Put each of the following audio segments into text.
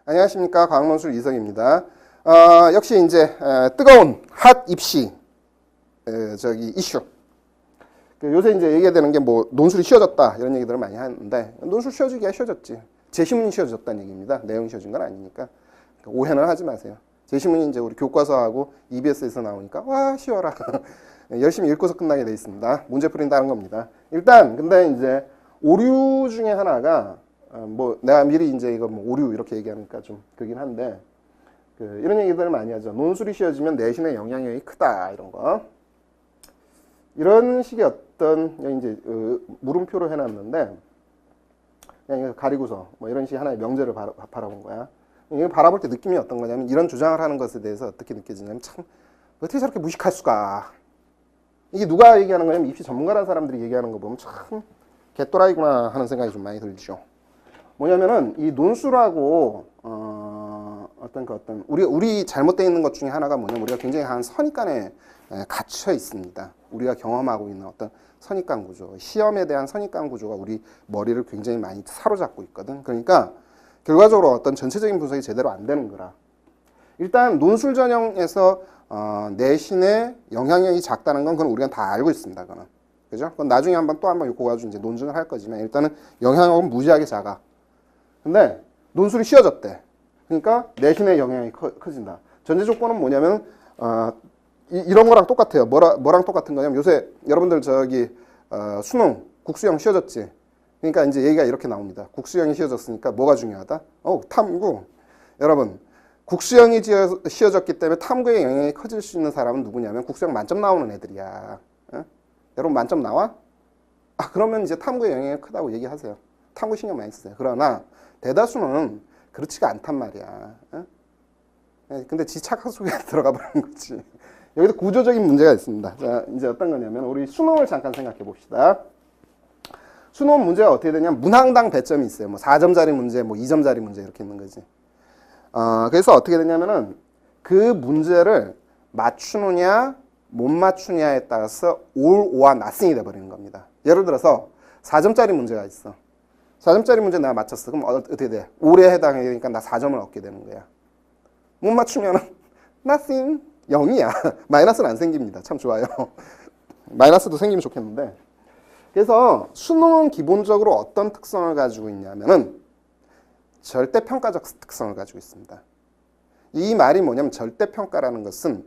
안녕하십니까. 과학논술 이석입니다. 역시 이제 뜨거운 핫 입시 이슈. 요새 이제 얘기되는 게 뭐 논술이 쉬워졌다 이런 얘기들을 많이 하는데 논술 쉬워지기야 쉬워졌지. 제시문이 쉬워졌다는 얘기입니다. 내용이 쉬워진 건 아니니까 오해는 하지 마세요. 제시문이 이제 우리 교과서하고 EBS에서 나오니까 와 쉬워라. 열심히 읽고서 끝나게 돼 있습니다. 문제 풀인다는 겁니다. 일단 근데 이제 오류 중에 하나가 뭐 내가 미리 이제 이거 뭐 오류 이렇게 얘기하니까 좀 그긴 한데 이런 얘기들을 많이 하죠. 논술이 쉬워지면 내신의 영향력이 크다 이런 거. 이런 식의 어떤 이제 물음표로 해놨는데 그냥 이거 가리고서 뭐 이런 식의 하나의 명제를 바라본 거야. 이거 바라볼 때 느낌이 어떤 거냐면 이런 주장을 하는 것에 대해서 어떻게 느껴지냐면 참 어떻게 저렇게 무식할 수가. 이게 누가 얘기하는 거냐면 입시 전문가라는 사람들이 얘기하는 거 보면 참 개또라이구나 하는 생각이 좀 많이 들죠. 뭐냐면은 이 논술하고 어떤 우리 잘못되어 있는 것 중에 하나가 뭐냐면 우리가 굉장히 한 선입관에 갇혀 있습니다. 우리가 경험하고 있는 어떤 선입관 구조, 시험에 대한 선입관 구조가 우리 머리를 굉장히 많이 사로잡고 있거든. 그러니까 결과적으로 어떤 전체적인 분석이 제대로 안 되는 거라. 일단 논술 전형에서 내신의 영향력이 작다는 건 그건 우리가 다 알고 있습니다. 그거는. 그죠? 그건 나중에 또 한번 그거 가지고 이제 논증을 할 거지만 일단은 영향력은 무지하게 작아. 근데 논술이 쉬워졌대. 그러니까 내신의 영향이 커진다. 전제 조건은 뭐냐면 이런 거랑 똑같아요. 뭐랑 똑같은 거냐면 요새 여러분들 수능 국수형 쉬워졌지. 그러니까 이제 얘기가 이렇게 나옵니다. 국수형이 쉬워졌으니까 뭐가 중요하다? 탐구. 여러분 국수형이 쉬워졌기 때문에 탐구의 영향이 커질 수 있는 사람은 누구냐면 국수형 만점 나오는 애들이야. 여러분 만점 나와? 그러면 이제 탐구의 영향이 크다고 얘기하세요. 탐구 신경 많이 쓰세요. 그러나 대다수는 그렇지가 않단 말이야. 근데 지착학 속에 들어가 버리는 거지. 여기도 구조적인 문제가 있습니다. 자, 이제 어떤 거냐면 우리 수능을 잠깐 생각해 봅시다. 수능 문제가 어떻게 되냐면 문항당 배점이 있어요. 뭐 4점짜리 문제, 뭐 2점짜리 문제 이렇게 있는 거지. 그래서 어떻게 되냐면은 그 문제를 맞추느냐 못 맞추냐에 따라서 올, 오와 나싱이 돼버리는 겁니다. 예를 들어서 4점짜리 문제가 있어. 4점짜리 문제 내가 맞췄어. 그럼 어떻게 돼? 올에 해당하니까 나 4점을 얻게 되는 거야. 못 맞추면은 nothing, 0이야. 마이너스는 안 생깁니다. 참 좋아요. 마이너스도 생기면 좋겠는데. 그래서 수능은 기본적으로 어떤 특성을 가지고 있냐면은 절대평가적 특성을 가지고 있습니다. 이 말이 뭐냐면 절대평가라는 것은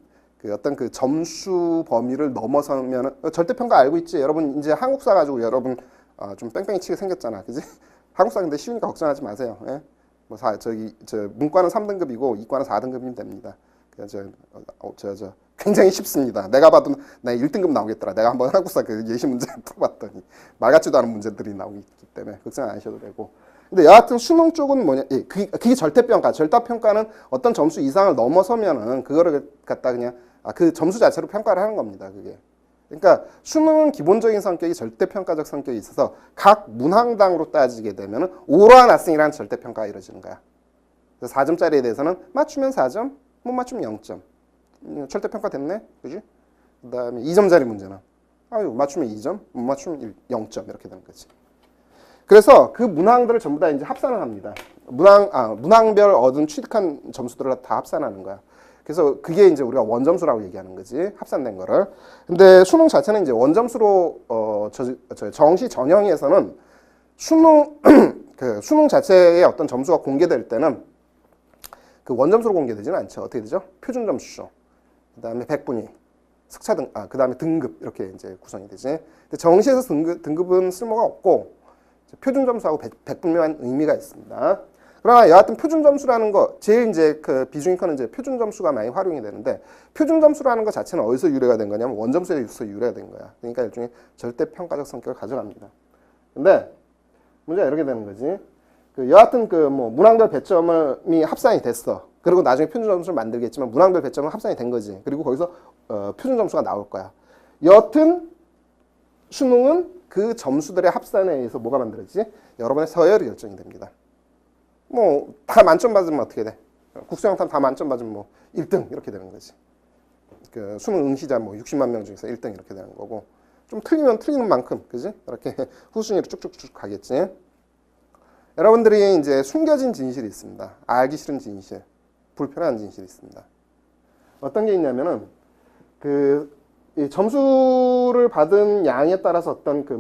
어떤 점수 범위를 넘어서면 절대평가 알고 있지? 여러분 이제 한국사 가지고 여러분 좀 뺑뺑이 치게 생겼잖아. 그지? 한국사 근데 쉬우니까 걱정하지 마세요. 예? 문과는 3등급이고 이과는 4등급이면 됩니다. 굉장히 쉽습니다. 내가 봐도 나 1등급 나오겠더라. 내가 한번 한국사 예시 문제 풀어봤더니 말 같지도 않은 문제들이 나오기 때문에 걱정 안 하셔도 되고. 근데 여하튼 수능 쪽은 뭐냐? 그게 절대평가. 절대평가는 어떤 점수 이상을 넘어서면은 그거를 갖다 그냥 그 점수 자체로 평가를 하는 겁니다. 그게. 그러니까 수능은 기본적인 성격이 절대평가적 성격이 있어서 각 문항당으로 따지게 되면은 오로와 나싱이라는 절대평가가 이루어지는 거야. 그래서 4점짜리에 대해서는 맞추면 4점, 못 맞추면 0점. 절대평가 됐네? 그지? 그 다음에 2점짜리 문제는 맞추면 2점, 못 맞추면 0점 이렇게 되는 거지. 그래서 그 문항들을 전부 다 이제 합산을 합니다. 문항별 얻은 취득한 점수들을 다 합산하는 거야. 그래서 그게 이제 우리가 원점수라고 얘기하는 거지. 합산된 거를. 근데 수능 자체는 이제 원점수로 정시 전형에서는 수능 자체의 어떤 점수가 공개될 때는 그 원점수로 공개되지는 않죠. 어떻게 되죠? 표준 점수. 그다음에 백분위, 승차 그다음에 등급 이렇게 이제 구성이 되지. 근데 정시에서 등급은 쓸모가 없고 표준 점수하고 백분위만 의미가 있습니다. 그러나 여하튼 표준 점수라는 거 제일 이제 비중이 크는 이제 표준 점수가 많이 활용이 되는데 표준 점수라는 것 자체는 어디서 유래가 된 거냐면 원점수에서 유래가 된 거야. 그러니까 일종의 절대평가적 성격을 가져갑니다. 근데 문제가 이렇게 되는 거지. 여하튼 문항별 배점이 합산이 됐어. 그리고 나중에 표준 점수를 만들겠지만 문항별 배점은 합산이 된 거지. 그리고 거기서 표준 점수가 나올 거야. 여하튼 수능은 그 점수들의 합산에 의해서 뭐가 만들어지지? 여러분의 서열이 결정이 됩니다. 다 만점 받으면 어떻게 돼? 국수영탐 다 만점 받으면 1등 이렇게 되는 거지. 수능 응시자 60만 명 중에서 1등 이렇게 되는 거고 좀 틀리면 틀리는 만큼 그지? 이렇게 후순위로 쭉쭉쭉 가겠지. 여러분들이 이제 숨겨진 진실이 있습니다. 알기 싫은 진실, 불편한 진실이 있습니다. 어떤 게 있냐면은 이 점수를 받은 양에 따라서 어떤 그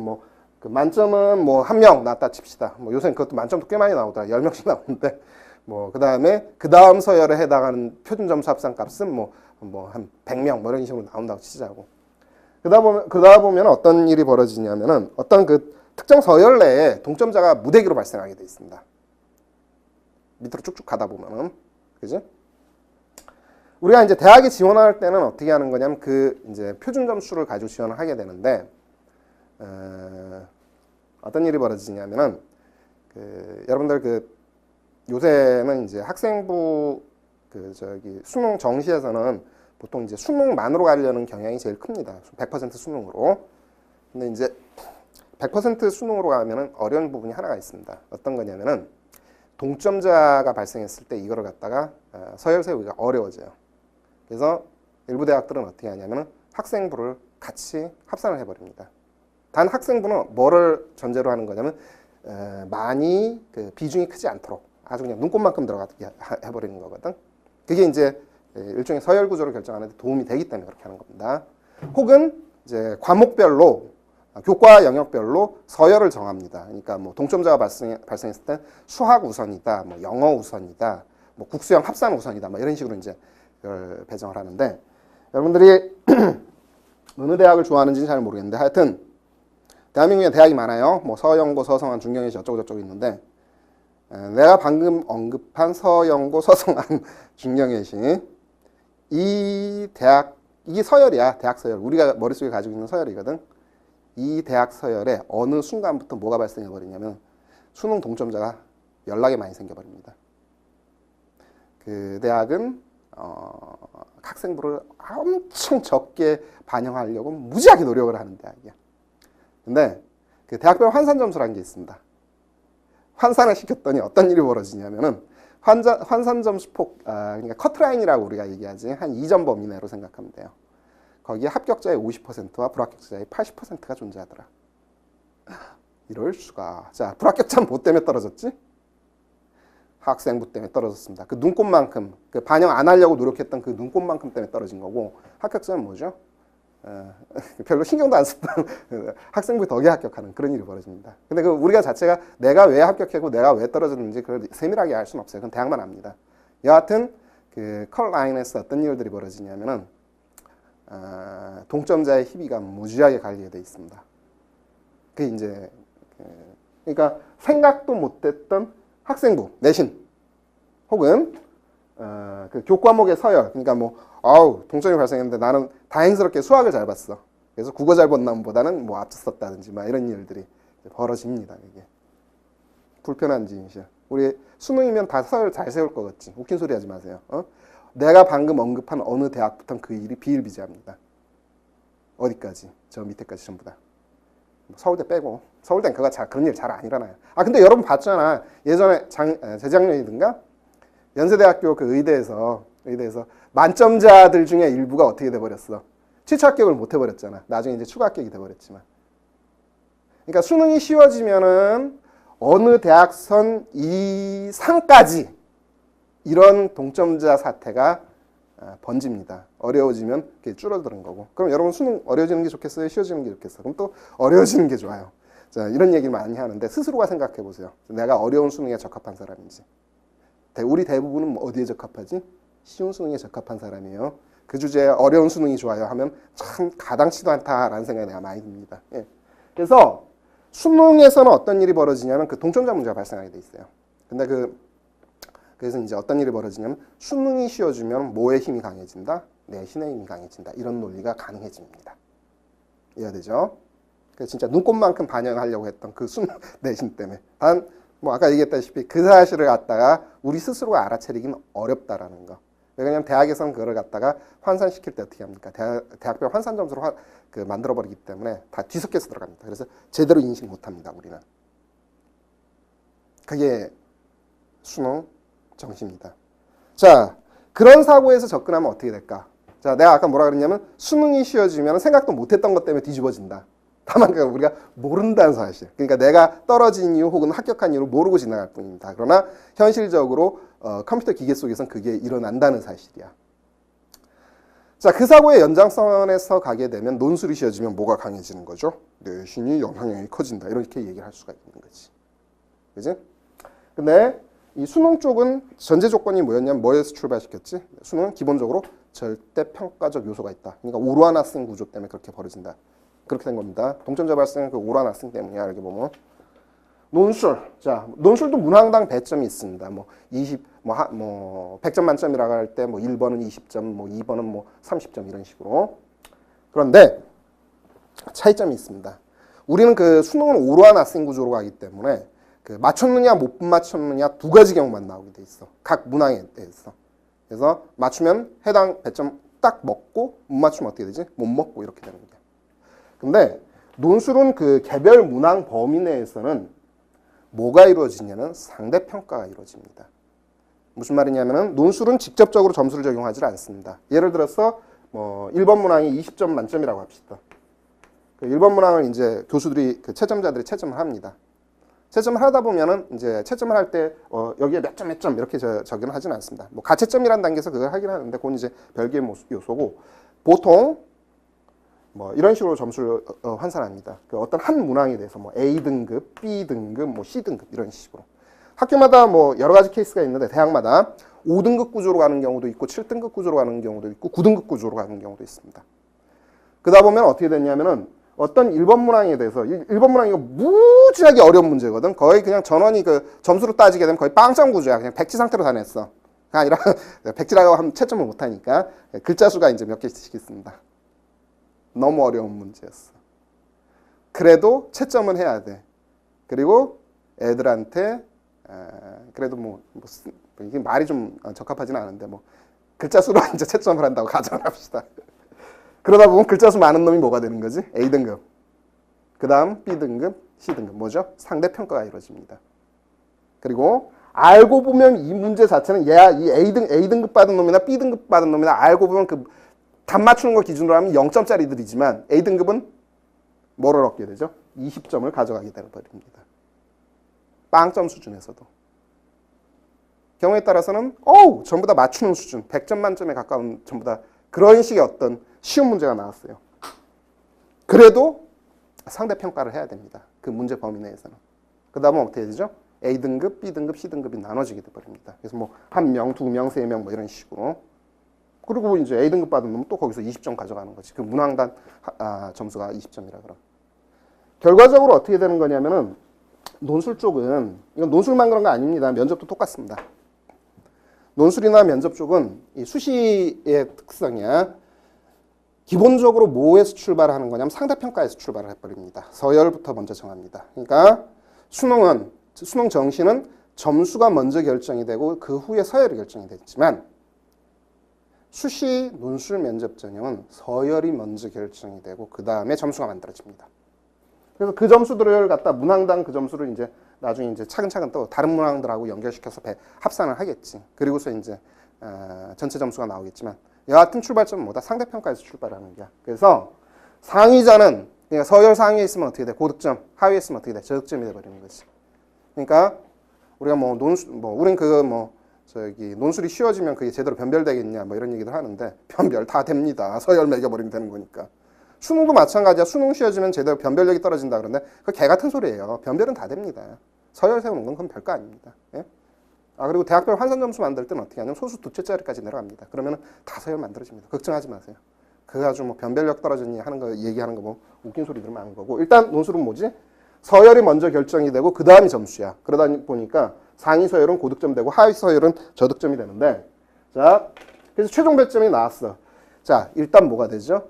만점은 뭐 1명 나왔다 칩시다. 뭐 요새는 그것도 만점도 꽤 많이 나오더라. 10명씩 나오는데 뭐 그 다음 서열에 해당하는 표준 점수 합산 값은 뭐 한 100명 뭐 이런 식으로 나온다고 치자고. 그러다 보면 어떤 일이 벌어지냐면은 어떤 그 특정 서열 내에 동점자가 무대기로 발생하게 돼 있습니다. 밑으로 쭉쭉 가다 보면은, 그지? 우리가 이제 대학에 지원할 때는 어떻게 하는 거냐면 그 이제 표준 점수를 가지고 지원을 하게 되는데, 어떤 일이 벌어지냐면은 여러분들 요새는 이제 학생부 수능 정시에서는 보통 이제 수능만으로 가려는 경향이 제일 큽니다. 100% 수능으로. 근데 이제 100% 수능으로 가면은 어려운 부분이 하나가 있습니다. 어떤 거냐면은 동점자가 발생했을 때 이거를 갖다가 서열 세우기가 어려워져요. 그래서 일부 대학들은 어떻게 하냐면은 학생부를 같이 합산을 해버립니다. 단 학생부는 뭐를 전제로 하는 거냐면 많이 비중이 크지 않도록 아주 그냥 눈곱만큼 들어가게 해버리는 거거든. 그게 이제 일종의 서열 구조를 결정하는 데 도움이 되기 때문에 그렇게 하는 겁니다. 혹은 이제 과목별로 교과 영역별로 서열을 정합니다. 그러니까 뭐 동점자가 발생했을 때 수학 우선이다, 뭐 영어 우선이다, 뭐 국수형 합산 우선이다, 뭐 이런 식으로 이제 그걸 배정을 하는데 여러분들이 어느 대학을 좋아하는지는 잘 모르겠는데 하여튼 대한민국에 대학이 많아요. 뭐 서영고, 서성한, 중경예시 어쩌고저쩌고 있는데 내가 방금 언급한 서영고, 서성한, 중경예시 이 대학 이게 서열이야. 대학 서열. 우리가 머릿속에 가지고 있는 서열이거든. 이 대학 서열에 어느 순간부터 뭐가 발생해 버리냐면 수능 동점자가 연락이 많이 생겨버립니다. 그 대학은 학생부를 엄청 적게 반영하려고 무지하게 노력을 하는 대학이야. 근데 그 대학별 환산 점수라는 게 있습니다. 환산을 시켰더니 어떤 일이 벌어지냐면은 환산 점수 그러니까 커트라인이라고 우리가 얘기하지 한 2점 범위 내로 생각하면 돼요. 거기에 합격자의 50%와 불합격자의 80%가 존재하더라. 이럴 수가. 자, 불합격자는 뭐 때문에 떨어졌지? 학생부 때문에 떨어졌습니다. 그 눈곱만큼, 그 반영 안 하려고 노력했던 그 눈곱만큼 때문에 떨어진 거고, 합격자는 뭐죠? 별로 신경도 안 쓰던 학생부에 덕에 합격하는 그런 일이 벌어집니다. 근데 우리가 자체가 내가 왜 합격했고 내가 왜 떨어졌는지 그걸 세밀하게 알 수는 없어요. 그건 대학만 압니다. 여하튼 그 컬라인에서 어떤 일들이 벌어지냐면은 동점자의 희비가 무지하게 갈리게 돼 있습니다. 그게 이제 그러니까 생각도 못했던 학생부 내신 혹은 그 교과목의 서열 그러니까 동점이 발생했는데 나는 다행스럽게 수학을 잘 봤어. 그래서 국어 잘 본 남보다는 뭐 앞섰다든지 막 이런 일들이 벌어집니다. 이게 불편한 진실. 우리 수능이면 다 서열 잘 세울 것 같지. 웃긴 소리 하지 마세요. 내가 방금 언급한 어느 대학부터는 그 일이 비일비재합니다. 어디까지? 저 밑에까지 전부 다. 서울대 빼고. 서울대는 그런 일 잘 안 일어나요. 근데 여러분 봤잖아. 예전에 재작년이든가 연세대학교 그 의대에서 만점자들 중에 일부가 어떻게 돼버렸어? 최초 합격을 못 해버렸잖아. 나중에 이제 추가 합격이 돼버렸지만. 그러니까 수능이 쉬워지면은 어느 대학선 이상까지 이런 동점자 사태가 번집니다. 어려워지면 그게 줄어드는 거고. 그럼 여러분 수능 어려워지는 게 좋겠어요? 쉬워지는 게 좋겠어요? 그럼 또 어려워지는 게 좋아요. 자, 이런 얘기를 많이 하는데 스스로가 생각해 보세요. 내가 어려운 수능에 적합한 사람인지. 우리 대부분은 어디에 적합하지? 쉬운 수능에 적합한 사람이에요. 그 주제에 어려운 수능이 좋아요 하면 참 가당치도 않다라는 생각이 내가 많이 듭니다. 예. 그래서 수능에서는 어떤 일이 벌어지냐면 그 동점자 문제가 발생하게 돼 있어요. 근데 그래서 이제 어떤 일이 벌어지냐면 수능이 쉬워지면 뭐의 힘이 강해진다? 내신의 힘이 강해진다. 이런 논리가 가능해집니다. 이해되죠? 그래서 진짜 눈곱만큼 반영하려고 했던 그 수능 내신 때문에. 단 아까 얘기했다시피 그 사실을 갖다가 우리 스스로가 알아차리기는 어렵다라는 거. 왜냐하면 대학에서는 그걸 갖다가 환산시킬 때 어떻게 합니까? 대학별 환산 점수로 만들어버리기 때문에 다 뒤섞여서 들어갑니다. 그래서 제대로 인식 못합니다. 우리는. 그게 수능 정시입니다. 자, 그런 사고에서 접근하면 어떻게 될까? 자, 내가 아까 뭐라 그랬냐면 수능이 쉬워지면 생각도 못했던 것 때문에 뒤집어진다. 다만 우리가 모른다는 사실. 그러니까 내가 떨어진 이유 혹은 합격한 이유를 모르고 지나갈 뿐입니다. 그러나 현실적으로 컴퓨터 기계 속에서는 그게 일어난다는 사실이야. 자, 그 사고의 연장선에서 가게 되면 논술이 쉬워지면 뭐가 강해지는 거죠? 내신이 영향력이 커진다. 이렇게 얘기를 할 수가 있는 거지. 그지? 근데 이 수능 쪽은 전제 조건이 뭐였냐면 뭐에서 출발시켰지? 수능은 기본적으로 절대평가적 요소가 있다. 그러니까 오류한 학생 구조 때문에 그렇게 벌어진다. 그렇게 된 겁니다. 동점자 발생은 그 오류한 학생 때문이야. 이렇게 보면. 논술. 자, 논술도 문항당 배점이 있습니다. 100점 만점이라고 할 때 1번은 20점, 2번은 30점 이런 식으로. 그런데 차이점이 있습니다. 우리는 그 수능은 오류한 학생 구조로 가기 때문에 그 맞췄느냐 못 맞췄느냐 두 가지 경우만 나오게 돼 있어. 각 문항에 대해서. 그래서 맞추면 해당 배점 딱 먹고 못 맞추면 어떻게 되지? 못 먹고 이렇게 되는 거야. 근데 논술은 그 개별 문항 범위 내에서는 뭐가 이루어지냐면 상대평가가 이루어집니다. 무슨 말이냐면은 논술은 직접적으로 점수를 적용하지 않습니다. 예를 들어서 1번 문항이 20점 만점이라고 합시다. 그 1번 문항을 이제 교수들이 그 채점자들이 채점을 합니다. 채점을 하다 보면은 이제 채점을 할 때 여기에 몇 점 이렇게 적용을 하지는 않습니다. 가채점이라는 단계에서 그걸 하긴 하는데 그건 이제 별개의 요소고 보통 이런 식으로 점수를 환산합니다. 그 어떤 한 문항에 대해서 A 등급, B 등급, C 등급 이런 식으로. 학교마다 여러 가지 케이스가 있는데 대학마다 5등급 구조로 가는 경우도 있고 7등급 구조로 가는 경우도 있고 9등급 구조로 가는 경우도 있습니다. 그러다 보면 어떻게 됐냐면은 어떤 1번 문항에 대해서 1번 문항이 무지하게 어려운 문제거든. 거의 그냥 전원이 그 점수로 따지게 되면 거의 빵점 구조야. 그냥 백지 상태로 다 냈어. 아니라 백지라고 하면 채점을 못 하니까 글자 수가 이제 몇 개씩 있습니다. 너무 어려운 문제였어. 그래도 채점은 해야 돼. 그리고 애들한테 그래도 이게 말이 좀 적합하지는 않은데 글자 수로 이제 채점을 한다고 가정을 합시다. 그러다 보면 글자 수 많은 놈이 뭐가 되는 거지? A등급. 그 다음 B등급, C등급. 뭐죠? 상대평가가 이루어집니다. 그리고 알고 보면 이 문제 자체는 이 A등급 받은 놈이나 B등급 받은 놈이나 알고 보면 그 답 맞추는 거 기준으로 하면 0점짜리들이지만 A등급은 뭐를 얻게 되죠? 20점을 가져가게 되는 버립니다. 빵점 수준에서도. 경우에 따라서는 전부 다 맞추는 수준, 100점 만점에 가까운 전부 다 그런 식의 어떤 쉬운 문제가 나왔어요. 그래도 상대평가를 해야 됩니다. 그 문제 범위 내에서는. 그 다음은 어떻게 되죠? A등급, B등급, C등급이 나눠지게 돼버립니다. 그래서 1명, 2명, 3명 이런 식으로. 그리고 이제 A등급 받은 놈은 또 거기서 20점 가져가는 거지. 그 문항단 점수가 20점이라 그럼. 결과적으로 어떻게 되는 거냐면은 논술 쪽은, 이건 논술만 그런 거 아닙니다. 면접도 똑같습니다. 논술이나 면접 쪽은 이 수시의 특성이야. 기본적으로 뭐에서 출발하는 거냐면 상대평가에서 출발을 해버립니다. 서열부터 먼저 정합니다. 그러니까 수능 정시는 점수가 먼저 결정이 되고 그 후에 서열이 결정이 됐지만 수시 논술 면접 전형은 서열이 먼저 결정이 되고 그 다음에 점수가 만들어집니다. 그래서 그 점수들을 갖다 문항당 그 점수를 이제 나중에 이제 차근차근 또 다른 문항들하고 연결시켜서 합산을 하겠지. 그리고서 이제 전체 점수가 나오겠지만 여하튼 출발점은 뭐다? 상대평가에서 출발하는 거야. 그래서 상위자는 그러니까 서열 상위에 있으면 어떻게 돼? 고득점, 하위에 있으면 어떻게 돼? 저득점이 돼버리는 거지. 그러니까 우리가 우린 논술이 쉬워지면 그게 제대로 변별되겠냐 이런 얘기들 하는데 변별 다 됩니다. 서열 매겨버리면 되는 거니까. 수능도 마찬가지야. 수능 쉬워지면 제대로 변별력이 떨어진다 그러는데 그거 개 같은 소리예요. 변별은 다 됩니다. 서열 세우는 건 그건 별거 아닙니다. 예? 그리고 대학별 환산 점수 만들 때는 어떻게 하냐면 소수 두 채짜리까지 내려갑니다. 그러면 다 서열 만들어집니다. 걱정하지 마세요. 그거 가지고 변별력 떨어지니 하는 거 얘기하는 거 웃긴 소리 들으면 안 거고. 일단 논술은 뭐지? 서열이 먼저 결정이 되고 그 다음이 점수야. 그러다 보니까 상위 서열은 고득점 되고 하위 서열은 저득점이 되는데, 자, 그래서 최종 배점이 나왔어. 자, 일단 뭐가 되죠?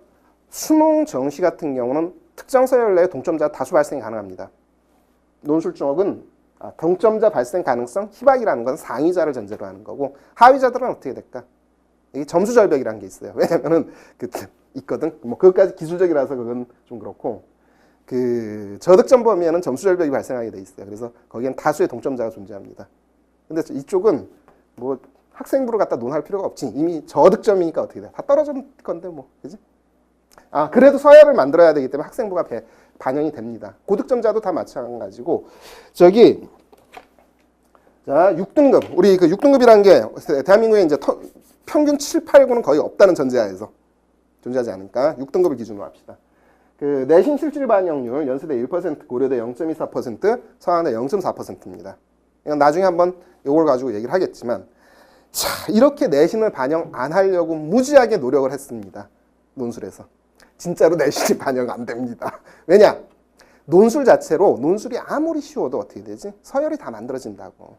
수능 정시 같은 경우는 특정 서열 내에 동점자 다수 발생이 가능합니다. 논술 쪽은 동점자 발생 가능성 희박이라는 건 상위자를 전제로 하는 거고 하위자들은 어떻게 될까? 이게 점수 절벽이라는 게 있어요. 왜냐면은 있거든. 그것까지 기술적이라서 그건 좀 그렇고. 그 저득점 범위에는 점수 절벽이 발생하게 돼 있어요. 그래서 거기엔 다수의 동점자가 존재합니다. 근데 이쪽은 학생부를 갖다 논할 필요가 없지. 이미 저득점이니까 어떻게 돼? 다 떨어질 건데 그지? 그래도 서열을 만들어야 되기 때문에 학생부가 반영이 됩니다. 고득점자도 다 마찬가지고 저기 자 6등급 우리 그 6등급이라는 게 대한민국에 이제 평균 7, 8, 9는 거의 없다는 전제하에서 존재하지 않으니까 6등급을 기준으로 합시다. 그 내신 실질 반영률 연세대 1%, 고려대 0.24%, 서강대 0.4%입니다. 이건 나중에 한번 이걸 가지고 얘기를 하겠지만 자 이렇게 내신을 반영 안 하려고 무지하게 노력을 했습니다. 논술에서. 진짜로 내신이 반영 안 됩니다. 왜냐? 논술 자체로 논술이 아무리 쉬워도 어떻게 되지? 서열이 다 만들어진다고.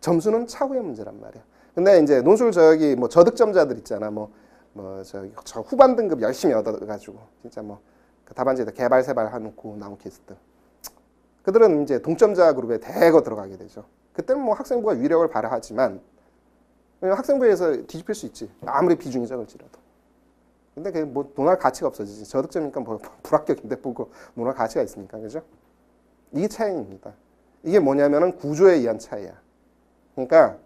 점수는 차후의 문제란 말이야. 근데 이제 논술 저기 뭐 저득점자들 있잖아. 저기 저 후반 등급 열심히 얻어가지고 진짜 그 답안지에다 개발세발 해놓고 나온 케이스들. 그들은 이제 동점자 그룹에 대거 들어가게 되죠. 그때는 뭐 학생부가 위력을 발휘하지만 학생부에서 뒤집힐 수 있지. 아무리 비중이 적을지라도. 근데 그게 뭐 논할 가치가 없어지지. 저득점이니까 뭐 불합격인데 보고 논할 가치가 있으니까 그죠? 이게 차이입니다. 이게 뭐냐면은 구조에 의한 차이야. 그러니까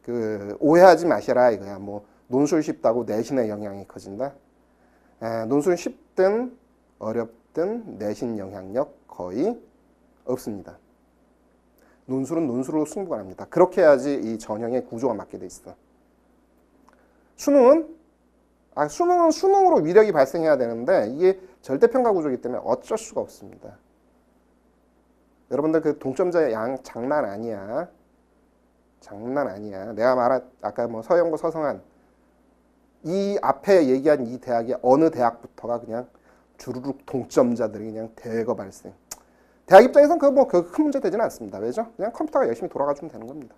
그 오해하지 마시라 이거야. 뭐 논술 쉽다고 내신의 영향이 커진다. 논술 쉽든 어렵든 내신 영향력 거의 없습니다. 논술은 논술로 승부가 납니다. 그렇게 해야지 이 전형의 구조가 맞게 돼 있어. 수능은 수능으로 위력이 발생해야 되는데 이게 절대평가 구조이기 때문에 어쩔 수가 없습니다. 여러분들 그 동점자의 양 장난 아니야. 장난 아니야. 내가 아까 뭐 서영고 서성한 이 앞에 얘기한 이 대학의 어느 대학부터가 그냥 주르륵 동점자들이 그냥 대거 발생. 대학 입장에서는 큰 문제 되지는 않습니다. 왜죠? 그냥 컴퓨터가 열심히 돌아가주면 되는 겁니다.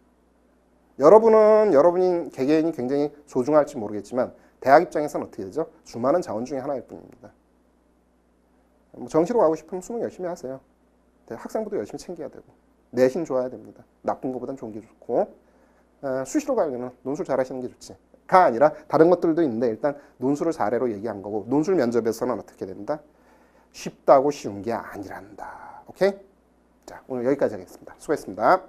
여러분이 개개인이 굉장히 소중할지 모르겠지만 대학 입장에서는 어떻게 되죠? 수많은 자원 중에 하나일 뿐입니다. 정시로 가고 싶으면 수능 열심히 하세요. 학생부도 열심히 챙겨야 되고 내신 좋아야 됩니다. 나쁜 것보단 좋은 게 좋고 수시로 가려면 논술 잘하시는 게 좋지. 가 아니라 다른 것들도 있는데 일단 논술을 잘해로 얘기한 거고 논술 면접에서는 어떻게 된다? 쉽다고 쉬운 게 아니란다. 오케이? 자, 오늘 여기까지 하겠습니다. 수고했습니다.